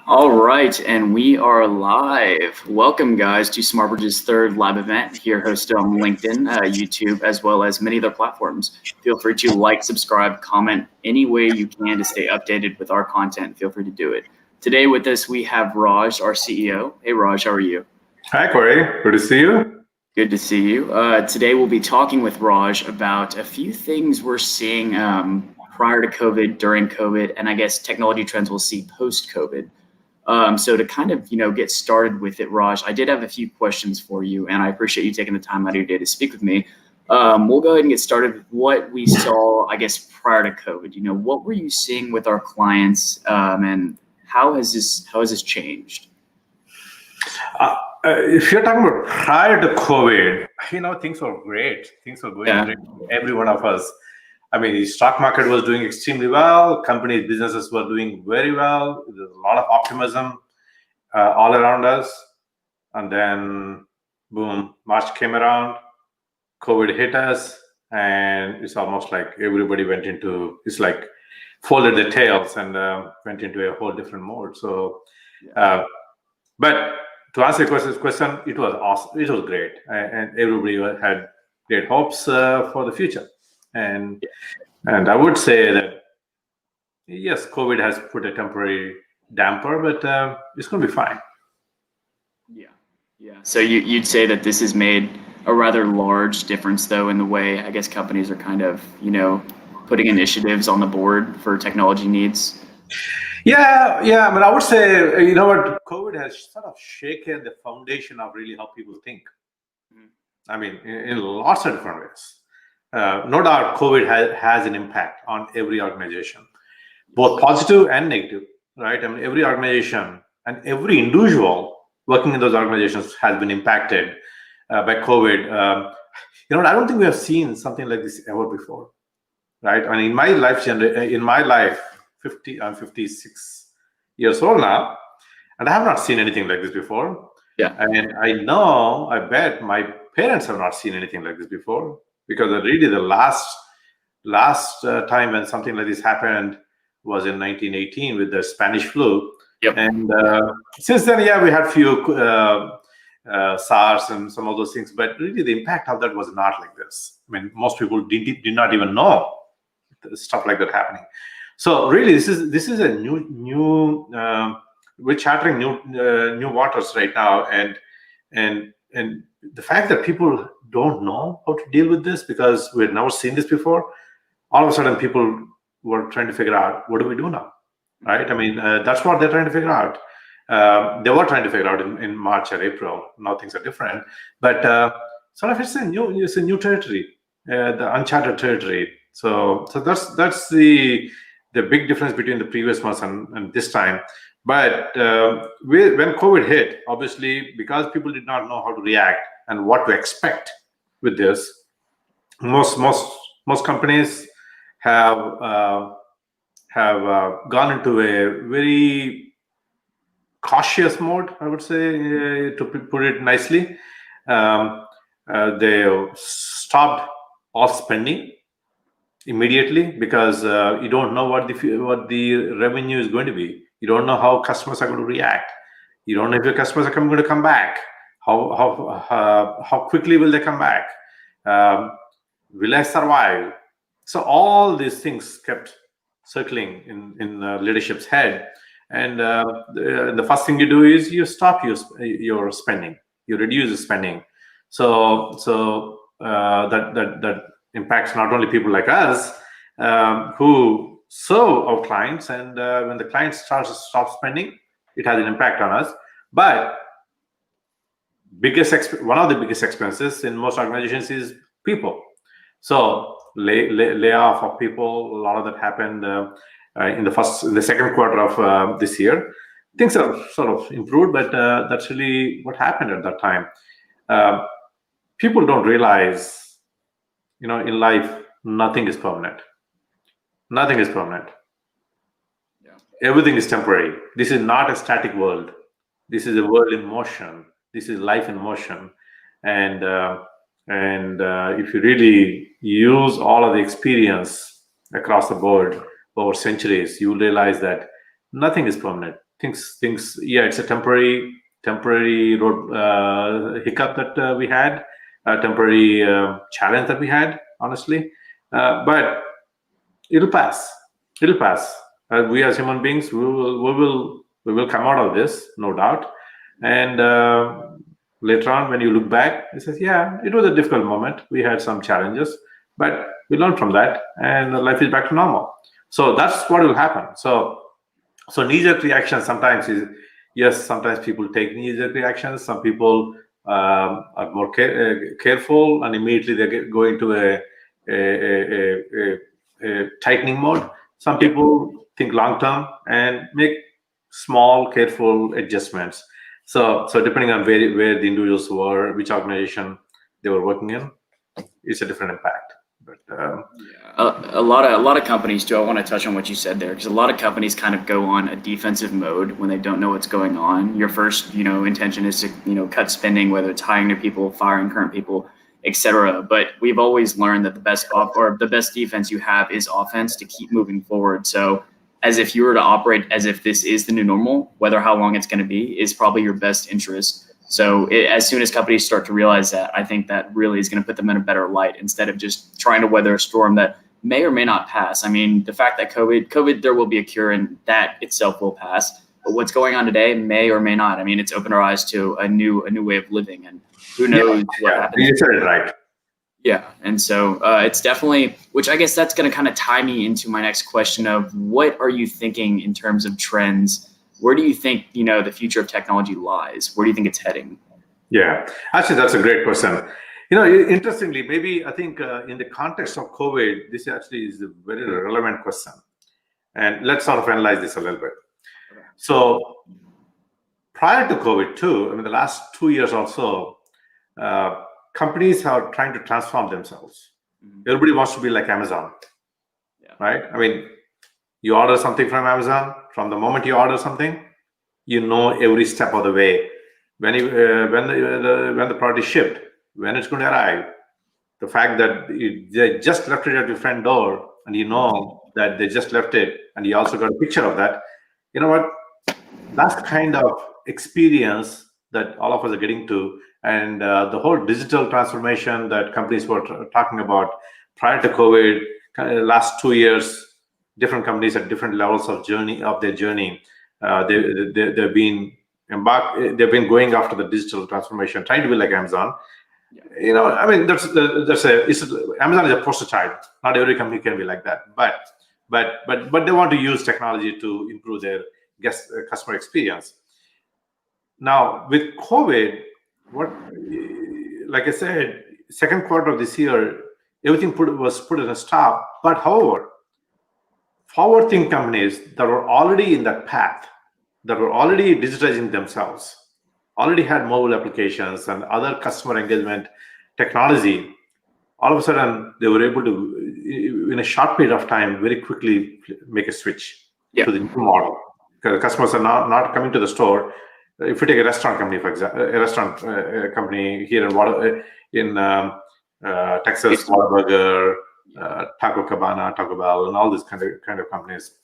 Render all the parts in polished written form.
All right, and we are live. Welcome, guys, to Smartbridge's third live event here hosted on LinkedIn, YouTube, as well as many other platforms. Feel free to like, subscribe, comment any way you can to stay updated with our content. Feel free to do it. Today with us, we have Raj, our CEO. Hey, Raj, how are you? Hi, Corey. Good to see you. Good to see you. Today, we'll be talking with Raj about a few things we're seeing prior to COVID, during COVID, and I guess technology trends we'll see post-COVID. So to kind of, get started with it, Raj, I did have a few questions for you, and I appreciate you taking the time out of your day to speak with me. We'll go ahead and get started with what we saw, I guess, prior to COVID. What were you seeing with our clients, and how has this changed? If you're talking about prior to COVID, things were great. Things were going great for every one of us. I mean, the stock market was doing extremely well. Companies, businesses were doing very well. There's a lot of optimism all around us. And then, boom, March came around, COVID hit us, and it's almost like everybody folded their tails and went into a whole different mode. So, but to answer your question, it was awesome. It was great. And everybody had great hopes for the future. And I would say that, yes, COVID has put a temporary damper, but it's going to be fine. Yeah. So you'd say that this has made a rather large difference, though, in the way, I guess, companies are kind of, putting initiatives on the board for technology needs? Yeah. I mean, I would say, what, COVID has sort of shaken the foundation of really how people think. I mean, in lots of different ways. No doubt, COVID has an impact on every organization, both positive and negative, right? I mean, every organization and every individual working in those organizations has been impacted by COVID. I don't think we have seen something like this ever before, right? I mean, in my life, I'm 56 years old now, and I have not seen anything like this before. Yeah. And I bet my parents have not seen anything like this before, because really the last time when something like this happened was in 1918 with the Spanish flu. Yep. And since then, yeah, we had few SARS and some of those things, but really the impact of that was not like this. I mean, most people did not even know stuff like that happening. So really, this is a new we're chartering new waters right now, and the fact that people don't know how to deal with this because we've never seen this before. All of a sudden, people were trying to figure out, what do we do now, right? I mean, that's what they're trying to figure out. They were trying to figure out in March or April. Now things are different, but sort of it's a new territory, the uncharted territory. So that's the big difference between the previous months and this time. But when COVID hit, obviously, because people did not know how to react and what to expect with this, most companies have gone into a very cautious mode, I would say, to put it nicely. They stopped all spending immediately because you don't know what the revenue is going to be. You don't know how customers are going to react. You don't know if your customers are going to come back. How quickly will they come back? Will I survive? So all these things kept circling in leadership's head. And the first thing you do is you stop your spending. You reduce the spending. So that impacts not only people like us who serve our clients, and when the client starts to stop spending, it has an impact on us. But one of the biggest expenses in most organizations is people. So layoff of people, a lot of that happened in the second quarter of this year. Things have sort of improved, but that's really what happened at that time. People don't realize, in life, nothing is permanent. Nothing is permanent. Yeah. Everything is temporary. This is not a static world. This is a world in motion. This is life in motion. And if you really use all of the experience across the board over centuries, you will realize that nothing is permanent. Things. Yeah, it's a temporary road hiccup that we had, a temporary challenge that we had, honestly. But it'll pass. It'll pass. We as human beings, we will come out of this, no doubt. And later on, when you look back, it says, yeah, it was a difficult moment. We had some challenges, but we learned from that, and life is back to normal. So that's what will happen. So knee-jerk reaction sometimes is, yes, sometimes people take knee-jerk reactions. Some people are more careful, and immediately they go into a tightening mode. Some people think long-term and make small, careful adjustments. So depending on where the individuals were, which organization they were working in, it's a different impact. But a lot of companies do. I want to touch on what you said there, because a lot of companies kind of go on a defensive mode when they don't know what's going on. Your first, intention is to, cut spending, whether it's hiring new people, firing current people, etc. But we've always learned that the best defense you have is offense to keep moving forward. So as if you were to operate as if this is the new normal, whether how long it's going to be is probably your best interest. So as soon as companies start to realize that, I think that really is going to put them in a better light instead of just trying to weather a storm that may or may not pass. I mean, the fact that COVID, there will be a cure, and that itself will pass. But what's going on today may or may not. I mean, it's opened our eyes to a new way of living, and who knows what happens. You said it right. Yeah, and so it's definitely, which I guess that's going to kind of tie me into my next question of what are you thinking in terms of trends? Where do you think, the future of technology lies? Where do you think it's heading? Yeah, actually, that's a great question. Interestingly, maybe I think in the context of COVID, this actually is a very relevant question. And let's sort of analyze this a little bit. Okay. So prior to COVID too, I mean, the last 2 years or so, companies are trying to transform themselves. Mhm. Everybody wants to be like Amazon, right? I mean, you order something from Amazon. From the moment you order something, you know every step of the way. When when the product is shipped, when it's going to arrive, the fact that they just left it at your front door, and you know that they just left it, and you also got a picture of that. You know what? That's the kind of experience that all of us are getting to, and the whole digital transformation that companies were talking about prior to COVID, last 2 years, different companies at different levels of their journey. They've been they've been going after the digital transformation, trying to be like Amazon. You know, I mean, Amazon is a poster child. Not every company can be like that, but they want to use technology to improve their customer experience. Now with COVID, what, like I said, second quarter of this year, everything was put in a stop. But however, forward-thinking companies that were already in that path, that were already digitizing themselves, already had mobile applications and other customer engagement technology, all of a sudden they were able to, in a short period of time, very quickly make a switch to the new model. Because customers are not coming to the store. If you take a restaurant company, for example, a restaurant company here in Texas, Whataburger, Taco Cabana, Taco Bell, and all these kind of companies.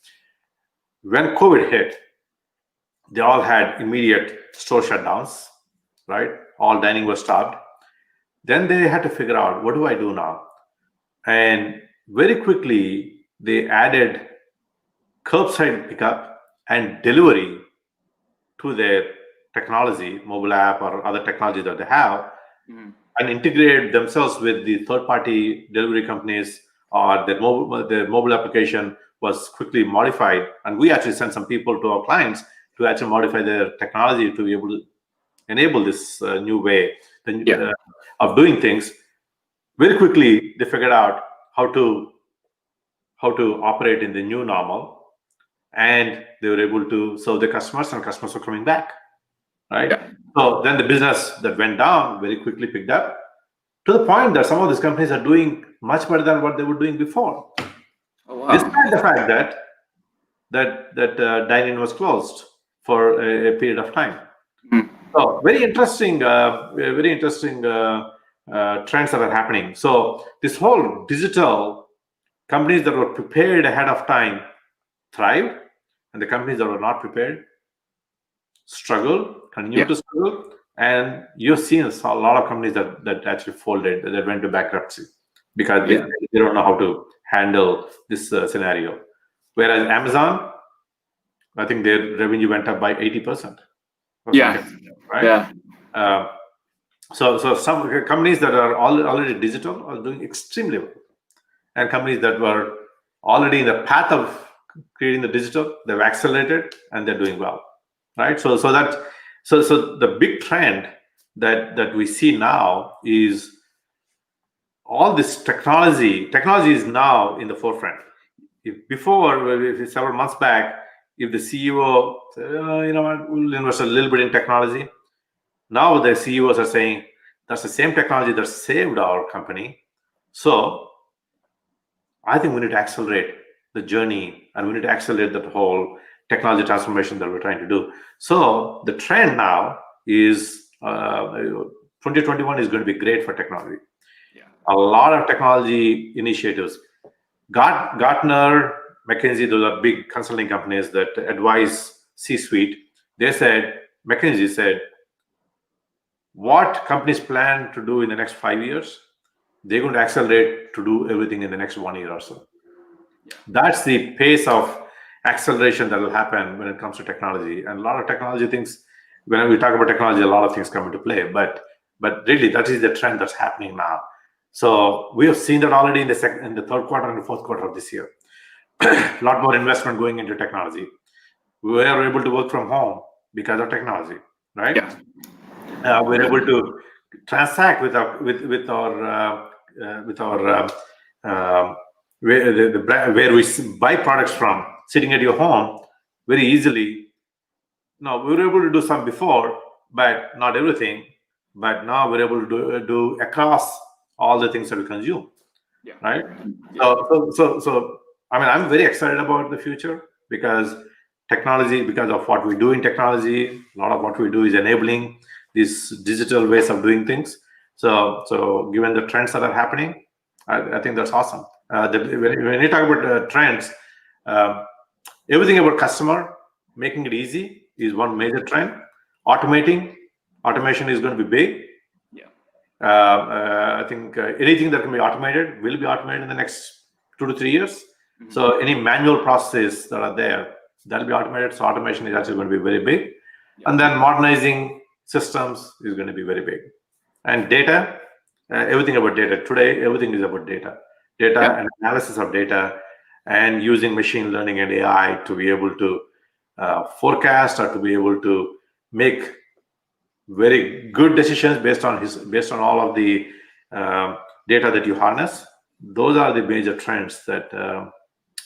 When COVID hit, they all had immediate store shutdowns, right? All dining was stopped. Then they had to figure out, what do I do now? And very quickly, they added curbside pickup and delivery to their technology, mobile app or other technology that they have, and integrated themselves with the third-party delivery companies, or their mobile application was quickly modified. And we actually sent some people to our clients to actually modify their technology to be able to enable this new way of doing things. Very quickly, they figured out how to operate in the new normal, and they were able to serve the customers, and customers were coming back, right? So then the business that went down very quickly picked up, to the point that some of these companies are doing much better than what they were doing before. Oh, wow. Despite the fact that dining was closed for a period of time. So very interesting trends that are happening. So this whole digital, companies that were prepared ahead of time thrived, and the companies that were not prepared continue to struggle. And you've seen a lot of companies that actually folded, that went to bankruptcy, because they don't know how to handle this scenario. Whereas Amazon, I think their revenue went up by 80%. Right? So some companies that are already digital are doing extremely well, and companies that were already in the path of creating the digital, they've accelerated and they're doing well, right? So the big trend that we see now is all this technology. Technology is now in the forefront. Several months back, if the CEO said, you know what, we'll invest a little bit in technology. Now the CEOs are saying, that's the same technology that saved our company. So I think we need to accelerate the journey, and we need to accelerate that whole technology transformation that we're trying to do. So the trend now is 2021 is going to be great for technology. A lot of technology initiatives. Gartner, McKinsey, those are big consulting companies that advise C-suite. McKinsey said, what companies plan to do in the next 5 years, they're going to accelerate to do everything in the next 1 year or so. That's the pace of acceleration that will happen when it comes to technology. And a lot of technology things, when we talk about technology, a lot of things come into play. But really, that is the trend that's happening now. So we have seen that already in the third quarter and the fourth quarter of this year. A lot more investment going into technology. We were able to work from home because of technology, right? We're able to transact with our where we buy products from, sitting at your home very easily. Now, we were able to do some before, but not everything. but now we're able to do across all the things that we consume, Yeah. right? Yeah. So I mean, I'm very excited about the future because technology, because of what we do in technology, a lot of what we do is enabling these digital ways of doing things. So given the trends that are happening, I think that's awesome. When you talk about trends, everything about customer, making it easy is one major trend. Automation is going to be big. Yeah. I think anything that can be automated will be automated in the next 2 to 3 years. So any manual processes that are there, that'll be automated. So automation is actually going to be very big. And then modernizing systems is going to be very big. And data, everything about data. Today, everything is about data. And analysis of data, and using machine learning and AI to be able to forecast or to be able to make very good decisions based on all of the data that you harness. Those are the major trends that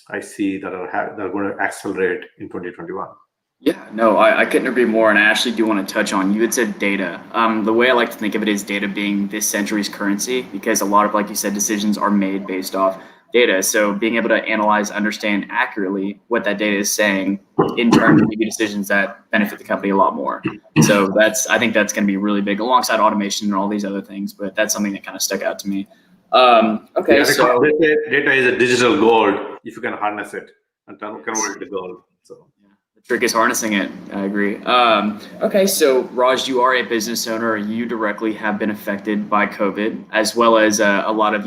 I see that are going to accelerate in 2021. Yeah, no, I couldn't agree more. And I actually do want to touch on, you had said data. The way I like to think of it is data being this century's currency, because a lot of, like you said, decisions are made based off data. So being able to analyze, understand accurately what that data is saying, in turn, make decisions that benefit the company a lot more. So I think that's going to be really big alongside automation and all these other things. But that's something that kind of stuck out to me. Okay, so data is a digital gold if you can harness it and convert it to gold. So the trick is harnessing it. I agree. Okay, so Raj, you are a business owner. You directly have been affected by COVID, as well as a lot of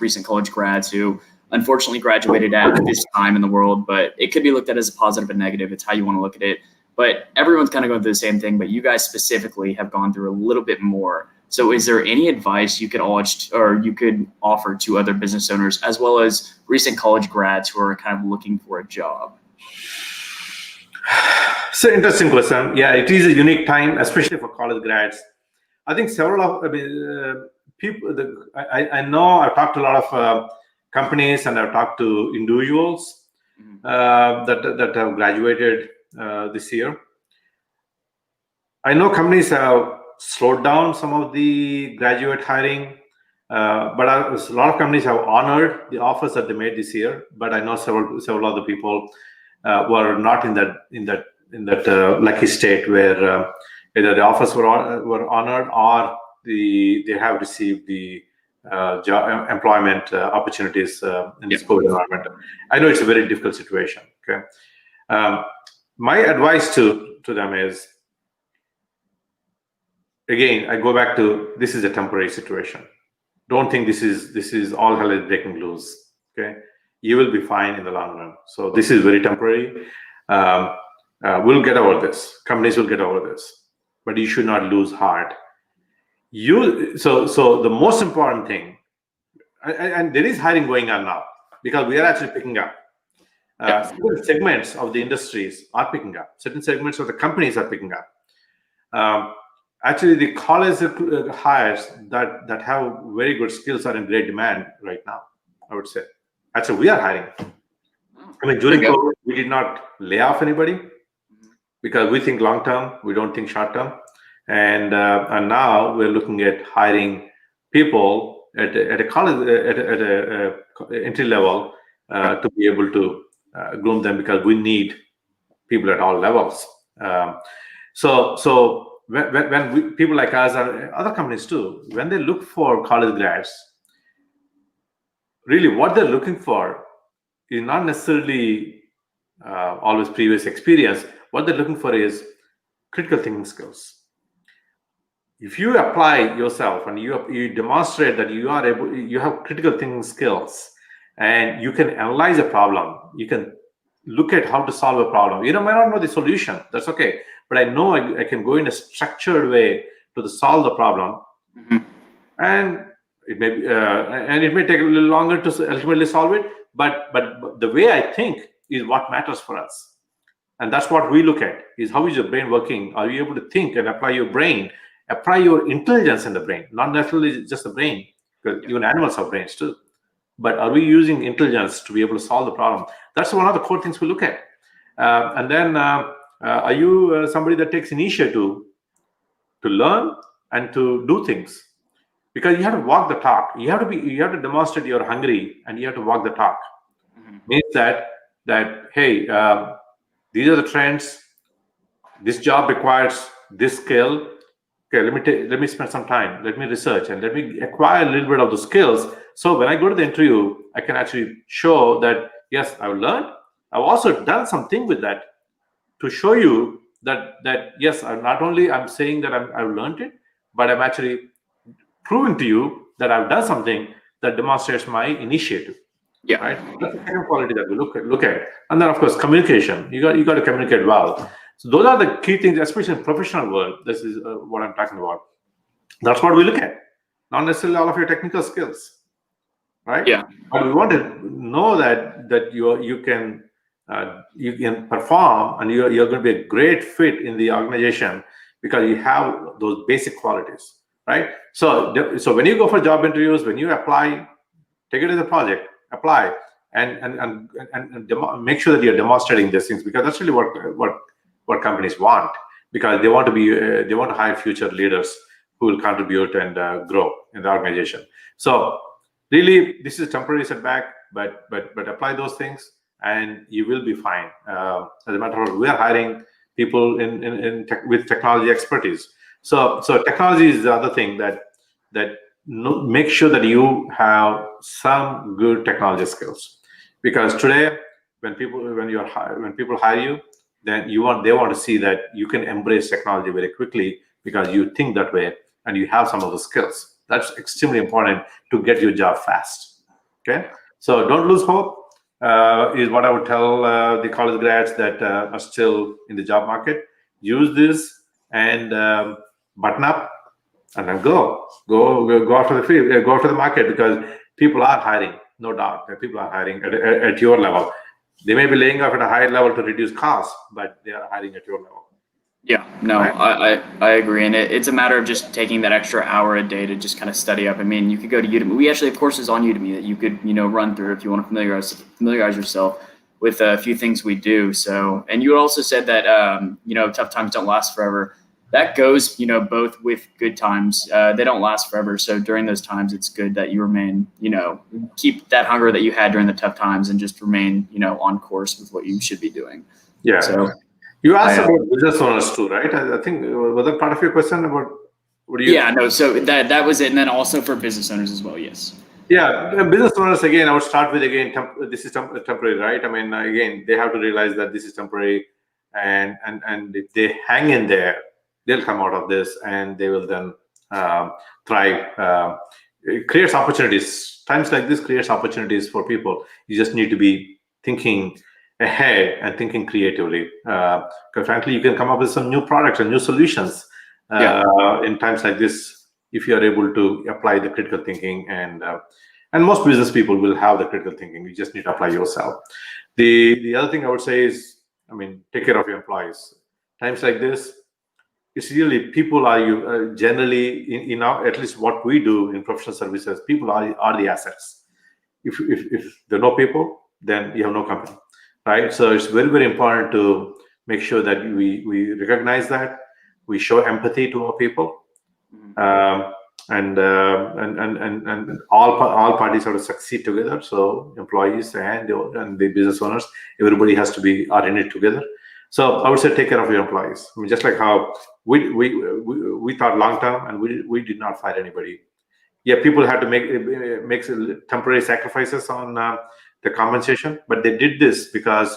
recent college grads who unfortunately graduated at this time in the world. But it could be looked at as a positive and negative. It's how you want to look at it. But everyone's kind of going through the same thing. But you guys specifically have gone through a little bit more. So is there any advice you could offer to other business owners, as well as recent college grads who are kind of looking for a job? So interesting question. Yeah, it is a unique time, especially for college grads. I think several of people. I know I've talked to a lot of companies, and I've talked to individuals that have graduated this year. I know companies have slowed down some of the graduate hiring, but a lot of companies have honored the offers that they made this year. But I know several other people were not in that lucky state where either the offers were honored or they have received the employment opportunities in this COVID environment. I know it's a very difficult situation. Okay, my advice to them is, again, I go back to, this is a temporary situation. Don't think this is all hell is breaking loose. Okay, you will be fine in the long run. So this is very temporary. We'll get over this. Companies will get over this, but you should not lose heart. So the most important thing, and there is hiring going on now because we are actually picking up. Certain segments of the industries are picking up. Certain segments of the companies are picking up. Actually, the college hires that have very good skills are in great demand right now, I would say. Actually, we are hiring. I mean, during COVID, we did not lay off anybody because we think long term, we don't think short term. And now we're looking at hiring people at a college, at a entry level to be able to groom them, because we need people at all levels. So when people like us, or other companies too, when they look for college grads, really what they're looking for is not necessarily always previous experience. What they're looking for is critical thinking skills. If you apply yourself and you demonstrate that you have critical thinking skills, and you can analyze a problem, you can look at how to solve a problem. You might not know the solution. That's okay. But I know I can go in a structured way to solve the problem, and it may take a little longer to ultimately solve it. But the way I think is what matters for us, and that's what we look at: is how is your brain working? Are you able to think and apply your brain, apply your intelligence in the brain, not necessarily just the brain, because even animals have brains too. But are we using intelligence to be able to solve the problem? That's one of the core things we look at. And then, are you somebody that takes initiative to learn and to do things, because you have to walk the talk. You have to demonstrate you're hungry, and you have to walk the talk. Means that hey, these are the trends. This job requires this skill. Okay, let me spend some time. Let me research and let me acquire a little bit of the skills. So when I go to the interview, I can actually show that yes, I've learned. I've also done something with that to show you that yes, I'm saying that I've learned it, but I'm actually proving to you that I've done something that demonstrates my initiative. Yeah. Right. That's the kind of quality that we look at. And then of course communication. You got to communicate well. So those are the key things, especially in professional world. This is what I'm talking about. That's what we look at, not necessarily all of your technical skills, right? Yeah. But we want to know that you can perform, and you're going to be a great fit in the organization because you have those basic qualities, right? So when you go for job interviews, when you apply, take it as a project, apply, and make sure that you're demonstrating these things, because that's really what companies want, because they want to hire future leaders who will contribute and grow in the organization. So really, this is a temporary setback, but apply those things and you will be fine. As a matter of fact, we are hiring people with technology expertise. So technology is the other thing that make sure that you have some good technology skills, because today when people hire you, then they want to see that you can embrace technology very quickly because you think that way and you have some of the skills. That's extremely important to get your job fast. Okay, so don't lose hope, is what I would tell the college grads that are still in the job market. Use this and button up, and then go after the field, go after the market, because people are hiring, no doubt. People are hiring at your level. They may be laying off at a higher level to reduce costs, but they are hiring at your level. Yeah, no, right? I agree. And it's a matter of just taking that extra hour a day to just kind of study up. I mean, you could go to Udemy. We actually have courses on Udemy that you could, run through if you want to familiarize yourself with a few things we do. So, and you also said that, tough times don't last forever. That goes, both with good times. They don't last forever. So during those times, it's good that you remain, keep that hunger that you had during the tough times and just remain, on course with what you should be doing. Yeah. So you asked about business owners too, right? I think, was that part of your question about what do you? Yeah, no. So that was it, and then also for business owners as well. Yes. Yeah, business owners, again, I would start with, this is temporary, right? I mean, again, they have to realize that this is temporary, and if they hang in there, they'll come out of this and they will then thrive. It creates opportunities. Times like this creates opportunities for people. You just need to be thinking ahead and thinking creatively. Because frankly, you can come up with some new products and new solutions in times like this, if you are able to apply the critical thinking. And most business people will have the critical thinking. You just need to apply yourself. The other thing I would say is, take care of your employees. Times like this, it's really people are generally in our, at least what we do in professional services, people are the assets. If there are no people, then you have no company, right? So it's very, very important to make sure that we recognize that, we show empathy to our people, and all parties have to succeed together. So employees and the business owners, everybody are in it together. So I would say take care of your employees. Just like how we thought long term, and we did not fire anybody. Yeah, people had to make temporary sacrifices on the compensation, but they did this because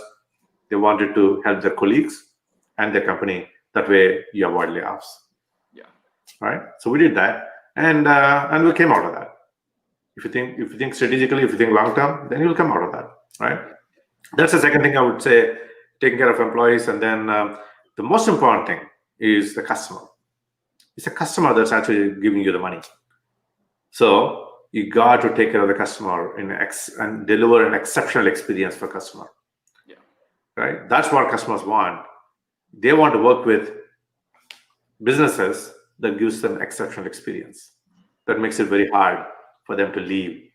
they wanted to help their colleagues and their company. That way, you avoid layoffs. Yeah. Right. So we did that, and we came out of that. If you think strategically, if you think long term, then you'll come out of that. Right. That's the second thing I would say: taking care of employees, and then the most important thing is the customer. It's the customer that's actually giving you the money. So you got to take care of the customer and deliver an exceptional experience for customer. Yeah. Right. That's what customers want. They want to work with businesses that gives them exceptional experience. That makes it very hard for them to leave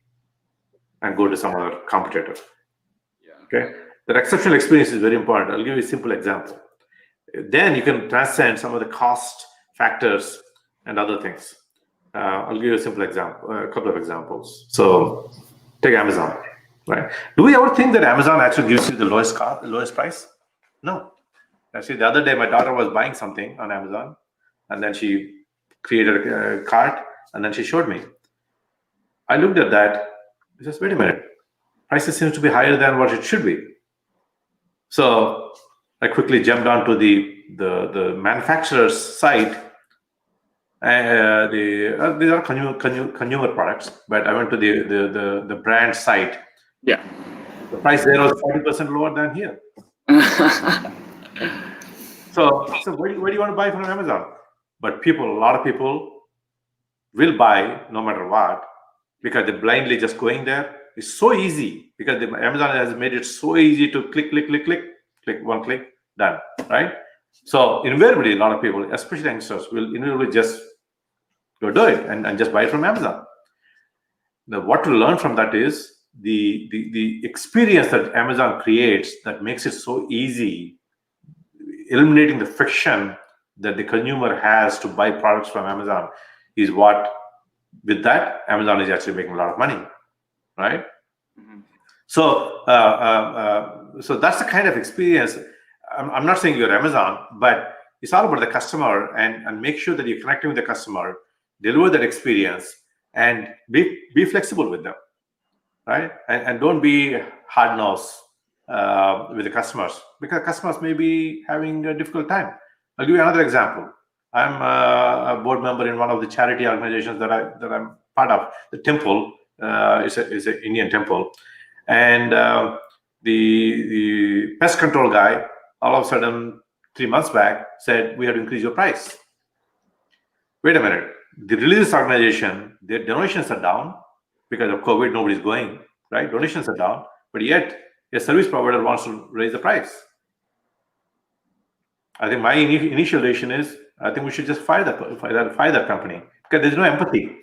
and go to some other competitor. Yeah. Okay. That exceptional experience is very important. I'll give you a simple example. Then you can transcend some of the cost factors and other things. I'll give you a simple example, a couple of examples. So take Amazon, right? Do we ever think that Amazon actually gives you the lowest price? No. Actually, the other day, my daughter was buying something on Amazon, and then she created a cart, and then she showed me. I looked at that. Just wait a minute. Prices seems to be higher than what it should be. So I quickly jumped onto the manufacturer's site. These are consumer products, but I went to the brand site. Yeah. The price there was 40% lower than here. So where do you want to buy from Amazon? But a lot of people will buy no matter what, because they're blindly just going there. It's so easy because Amazon has made it so easy to click, one click, done, right? So invariably, a lot of people, especially youngsters, will invariably just go do it and just buy it from Amazon. Now, what to learn from that is the experience that Amazon creates that makes it so easy, eliminating the friction that the consumer has to buy products from Amazon, is what, with that, Amazon is actually making a lot of money, right? Mm-hmm. So that's the kind of experience. I'm not saying you're Amazon, but it's all about the customer, and make sure that you're connecting with the customer, deliver that experience, and be flexible with them, right? And don't be hard-nosed with the customers, because customers may be having a difficult time. I'll give you another example. I'm a board member in one of the charity organizations that I'm part of. The temple is an Indian temple, and the pest control guy all of a sudden 3 months back said, we have to increase your price. Wait a minute. The religious organization, their donations are down because of COVID. Nobody's going, right? Donations are down, but yet a service provider wants to raise the price. I think my initial reaction is, I think we should just fire that company, because there's no empathy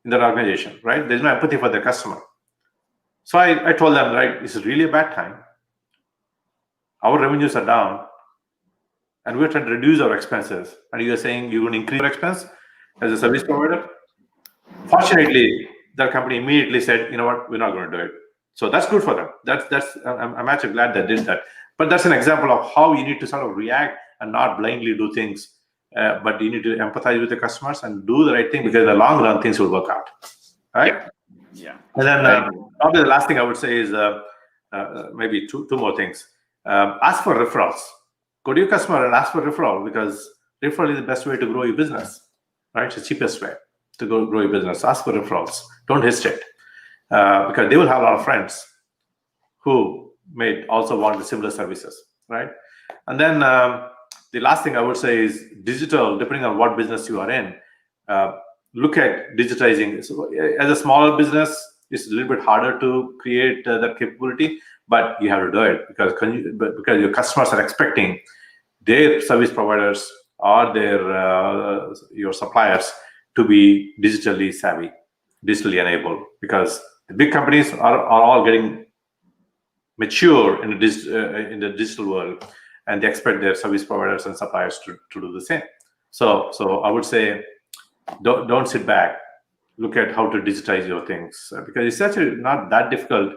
in that organization, right? There's no empathy for the customer. So I told them, right, this is really a bad time. Our revenues are down, and we're trying to reduce our expenses. And you're saying you're going to increase your expense as a service provider? Fortunately, that company immediately said, you know what, we're not going to do it. So that's good for them. I'm actually glad they did that. But that's an example of how you need to sort of react and not blindly do things. But you need to empathize with the customers and do the right thing, because in the long run, things will work out. Right? Yeah. And then probably the last thing I would say is maybe two more things. Ask for referrals. Go to your customer and ask for referral, because referral is the best way to grow your business. Right? It's the cheapest way to grow your business. Ask for referrals. Don't hesitate, because they will have a lot of friends who may also want the similar services, right? And then the last thing I would say is digital. Depending on what business you are in, look at digitizing. So as a smaller business, it's a little bit harder to create that capability, but you have to do it because your customers are expecting their service providers or your suppliers to be digitally savvy, digitally enabled, because the big companies are all getting mature in the digital world, and they expect their service providers and suppliers to do the same. So I would say, don't sit back. Look at how to digitize your things, because it's actually not that difficult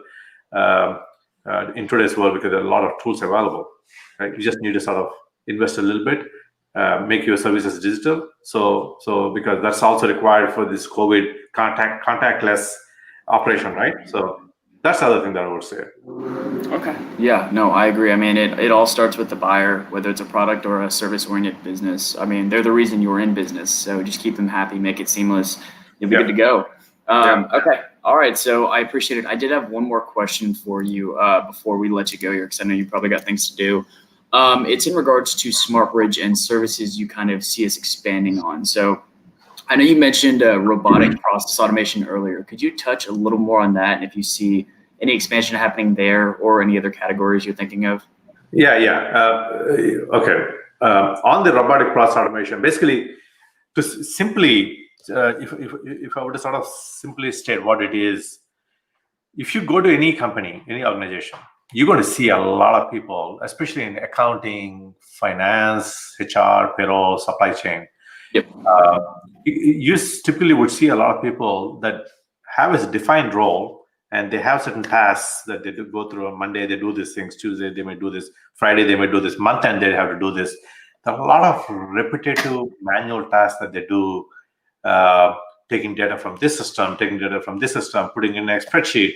in today's world, because there are a lot of tools available. Right? You just need to sort of invest a little bit, make your services digital. So because that's also required for this COVID contactless operation, right? So that's the other thing that I would say. Okay. Yeah, no, I agree. I mean, it all starts with the buyer, whether it's a product or a service-oriented business. I mean, they're the reason you're in business. So just keep them happy, make it seamless. You'll be good to go. Okay. All right. So I appreciate it. I did have one more question for you before we let you go here, because I know you probably got things to do. It's in regards to Smartbridge and services you kind of see us expanding on. So I know you mentioned robotic process automation earlier. Could you touch a little more on that, and if you see any expansion happening there or any other categories you're thinking of? Yeah. Okay. On the robotic process automation, basically, to simply, if I were to sort of simply state what it is, if you go to any company, any organization, you're going to see a lot of people, especially in accounting, finance, HR, payroll, supply chain. Yep. You typically would see a lot of people that have a defined role, and they have certain tasks that they do go through. On Monday, they do these things. Tuesday, they may do this. Friday, they may do this. Month end, they have to do this. There are a lot of repetitive manual tasks that they do, taking data from this system, taking data from this system, putting in a spreadsheet,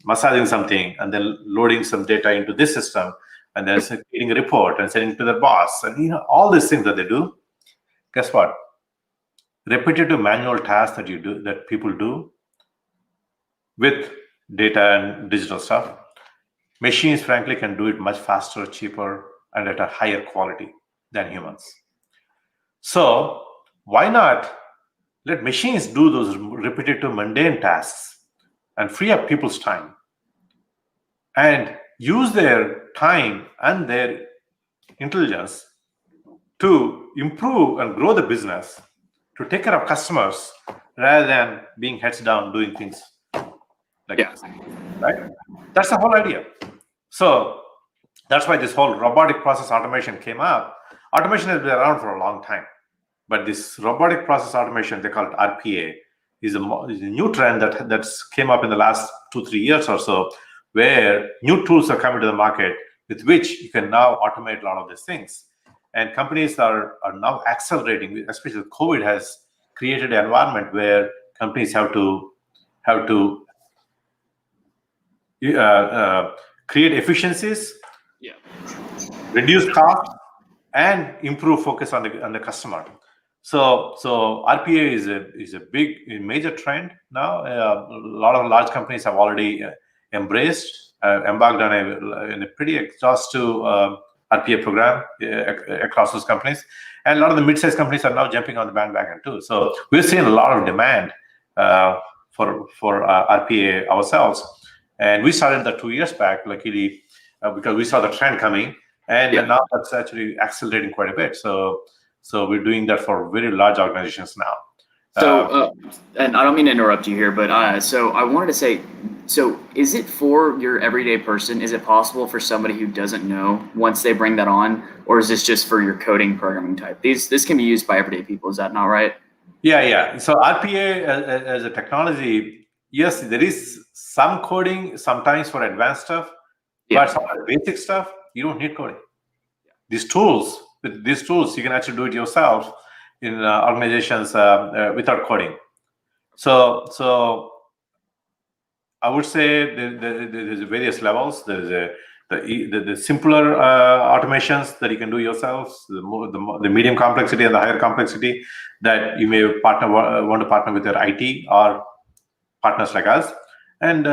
massaging something, and then loading some data into this system, and then creating a report and sending it to the boss, and all these things that they do. Guess what? Repetitive manual tasks that people do with data and digital stuff, machines frankly can do it much faster, cheaper, and at a higher quality than humans. So why not let machines do those repetitive mundane tasks and free up people's time and use their time and their intelligence to improve and grow the business, to take care of customers, rather than being heads down doing things like this, right? That's the whole idea. So that's why this whole robotic process automation came up. Automation has been around for a long time, but this robotic process automation, they call it RPA, is a new trend that's came up in the last 2-3 years or so, where new tools are coming to the market with which you can now automate a lot of these things. And companies are now accelerating, especially COVID has created an environment where companies have to create efficiencies, reduce costs, and improve focus on the customer. So RPA is a big major trend now. A lot of large companies have already embarked on a pretty exhaustive RPA program across those companies, and a lot of the mid-sized companies are now jumping on the bandwagon too. So we're seeing a lot of demand for RPA ourselves, and we started that 2 years back, luckily, because we saw the trend coming, and now that's actually accelerating quite a bit. So we're doing that for very large organizations now. So, and I don't mean to interrupt you here, but so I wanted to say, so is it for your everyday person? Is it possible for somebody who doesn't know once they bring that on, or is this just for your coding programming type? This can be used by everyday people. Is that not right? Yeah. So RPA as a technology, yes, there is some coding sometimes for advanced stuff, but some of the basic stuff, you don't need coding. With these tools, you can actually do it yourself in organizations without coding. So I would say there's various levels. There's the simpler automations that you can do yourselves, the medium complexity and the higher complexity that you may want to partner with your IT or partners like us and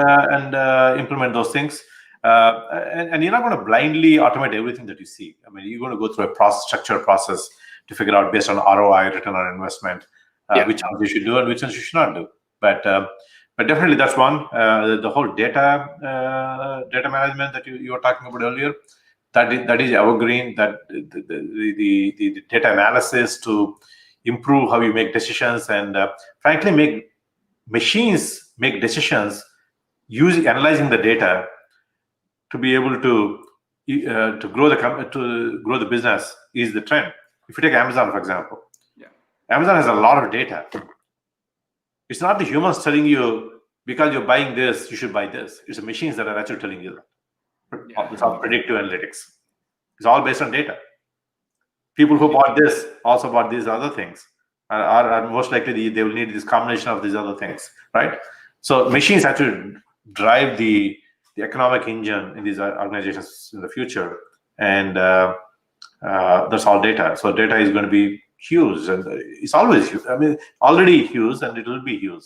implement those things. And you're not going to blindly automate everything that you see. I mean, you're going to go through a structured process to figure out based on ROI, return on investment, which ones you should do and which ones you should not do. But definitely that's one. The whole data management that you were talking about earlier, that is evergreen. That the data analysis to improve how you make decisions and frankly make machines make decisions analyzing the data to be able to grow the business is the trend. If you take Amazon, for example, Amazon has a lot of data. It's not the humans telling you, because you're buying this, you should buy this. It's the machines that are actually telling you that. It's all predictive analytics. It's all based on data. People who bought this also bought these other things. Are most likely they will need this combination of these other things, right? So machines actually drive the economic engine in these organizations in the future, and that's all data. So data is going to be huge, and it's always huge. I mean, already huge, and it will be huge,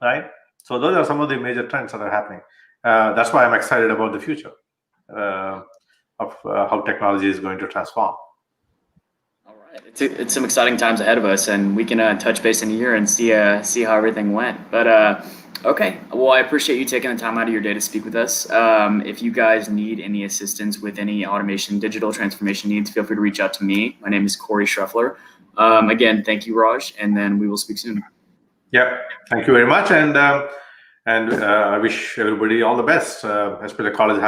right? So those are some of the major trends that are happening. That's why I'm excited about the future of how technology is going to transform. All right, it's some exciting times ahead of us, and we can touch base in a year and see how everything went. But okay, well, I appreciate you taking the time out of your day to speak with us. If you guys need any assistance with any automation, digital transformation needs, feel free to reach out to me. My name is Corey Schreffler. Again, thank you, Raj, and then we will speak soon. Yeah, thank you very much, and I wish everybody all the best, especially college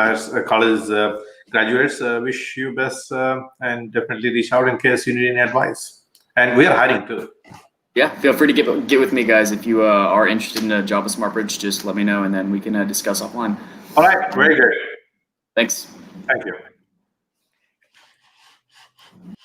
graduates. Wish you best, and definitely reach out in case you need any advice. And we are hiring too. Yeah, feel free to get with me, guys. If you are interested in a Java Smartbridge, just let me know, and then we can discuss offline. All right, very good. Thanks. Thank you.